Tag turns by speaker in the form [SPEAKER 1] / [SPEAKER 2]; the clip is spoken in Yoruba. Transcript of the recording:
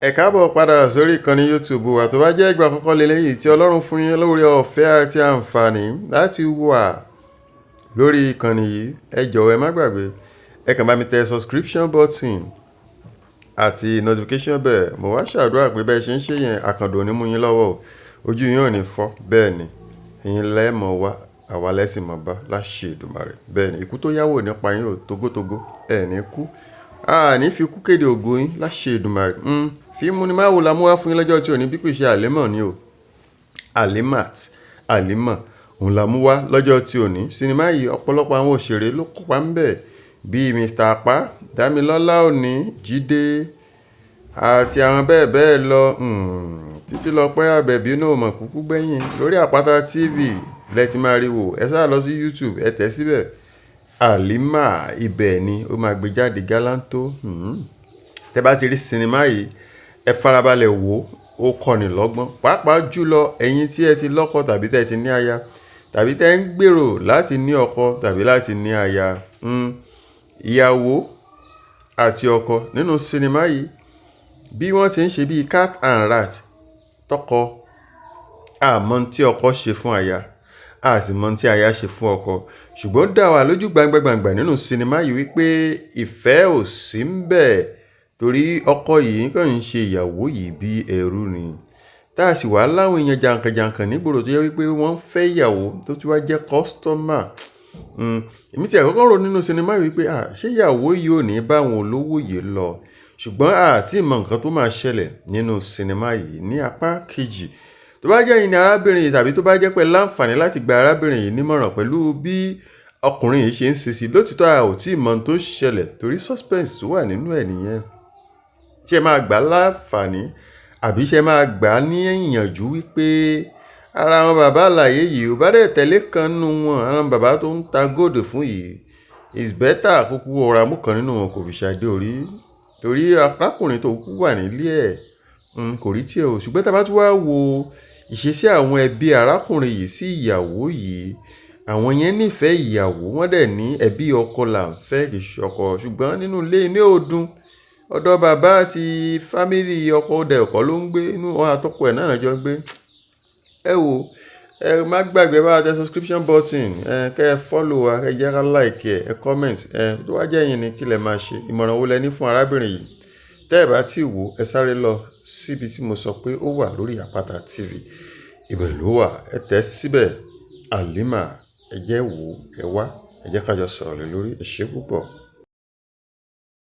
[SPEAKER 1] Ẹ káàbọ̀ padà sórí ìkànnì YouTube wa. Tó bá jẹ́ ìgbà àkọ́kọ́ lélẹ́yìí tí Ọlọ́run fún yín lórí ọ̀fẹ́ àti àǹfààní láti wà lórí ìkànnì yìí, ẹ jọ̀wọ́ ẹ má gbàgbé ẹ kàn bá mi tẹ subscription button àti notification bell. Mo wá ṣàdúrà pé bẹ́ẹ̀ ṣe ń ṣe yẹn àkàndò ní mú yín lọ́wọ́, ojú yín ò ní fọ́. Bẹ́ẹ̀ ni ẹ̀yin lẹ́mọ̀ wá, àwa lẹ́sìn mọ̀ bá láṣẹ Èdùmàrè. Bẹ́ẹ̀ ni ikú tó yáwò nípa yín ò tógótógó ẹ̀ ní kú. Ní fi kú kéde ògo yín láṣẹ Èdùmàrè. Fíìmù ni máa wò la mú wá fún yín lọ́jọ́ tí ò ní bí kò ṣe Alimah ni o. Alimah òun la mú wá lọ́jọ́ tí ò ní. Sinimá yìí ọ̀pọ̀lọpọ̀ àwọn òṣèré ló kópa ń bẹ̀ bíi Mr. Apá, Damilola Oni, Jídé àti àwọn bẹ́ẹ̀ bẹ́ẹ̀ lọ. Titilope Abẹ̀bí náà mọ̀ kúkú gbẹ̀yìn lórí Àpáta TV lẹ́tí máa rí wò. Ẹ sáà lọ sí YouTube ẹ tẹ̀ síbẹ̀. Alimah ibẹ̀ ni ó máa gbé jáde gálántó. Tẹ́ bá ti rí sinimá yìí ẹ farabalẹ̀ wò ó kọ́ni lọ́gbọ́n, pàápàá jùlọ ẹ̀yin tí ẹ ti lọ́kọ tàbí tẹ́ ti ní aya tàbí tẹ́ ń gbèrò láti ní ọkọ tàbí láti ní aya. Ìyàwó àti ọkọ nínú sinimá yìí bí wọ́n ti ń ṣe bíi cat and rat. Tọkọ àmọ́ tí ọkọ ṣe fún aya àti mọ̀ tí aya ṣe fún ọkọ, ṣùgbọ́n dá wa lójú gbangba nínú sinimá yìí wípé ìfẹ́ ò sí ń bẹ̀ torí ọkọ yìí kàn ń ṣe ìyàwó yìí bí ẹrú ni. Tá a sì wá láwọn èèyàn jàǹkànjàǹkàn nígboro tó yẹ wípé wọ́n ń fẹ́ ìyàwó tó ti wá jẹ́ kọ́sítọ́mà. Èmi ti àkọ́kọ́ rò nínú sinimá yìí wípé ṣé ìyàwó yìí ò ní bá àwọn olówó yìí lọ, ṣùgbọ́n àti ìmọ̀ nǹkan tó máa ṣẹlẹ̀ nínú sinimá yìí ní apá kejì. Tó bá jẹ́ yìí ni arábìnrin yìí tàbí tó bá jẹ́ pé láǹfààní láti gba arábìnrin yìí nímọ̀ràn pẹ̀lú bí ọkùnrin yìí ṣe ń ṣe sí lótìtọ́ a ò tí ì mọ̀ tó ṣẹlẹ̀ torí suspense tó wà nínú ẹ̀ nìyẹn. Ṣé ẹ máa gbà láǹfààní àbí ṣé ẹ máa gbà ní ìyànjú wípé ara àwọn bàbá àlàyé yìí ò bá dẹ̀ tẹ̀lé kan nínú wọn, àwọn bàbá tó ń ta góòdù fún yìí is better kókó ọ̀rọ̀ amúkan nínú wọn kò fi ṣàdé orí torí arákùnrin tó kú wà nílé ẹ̀ kò rí tí ẹ o. Ṣùgbọ́n tá a bá tún wá wo ìṣesí àwọn ẹbí arákùnrin yìí sí ìyàwó yìí, àwọn yẹn nífẹ̀ẹ́ ìyàwó, wọ́n dẹ̀ ní ẹbí ọkọ là ń fẹ́ kì í ṣe ọkọ. Ṣùgbọ́n nínú ilé ní ọdún ọ̀dọ̀ bàbá àti fámìlì ọkọ dẹ̀ ọkọ ló ń gbé, inú àtọkọ ẹ̀ náà jọ gbé. Ẹ wo ẹ má gbàgbé bá tẹ subscription button, kẹ́ ẹ follow wa, kẹ́ ẹ jẹ́ ká like ẹ comment. Tó wá jẹ́ yín ni kí lẹ máa ṣe, ìmọ̀ràn wo lẹ ní fún arábìnrin yìí? Tẹ́ ẹ bá tí wò ẹ sáré lọ síbi tí mo sọ pé ó wà lórí Àpáta TV, ibẹ̀ ló wà, ẹ tẹ̀ síbẹ̀. Alimah ẹ jẹ́ wò ẹ wá, ẹ jẹ́ ká jọ sọ̀rọ̀ lé lórí. Ẹ ṣé púpọ̀.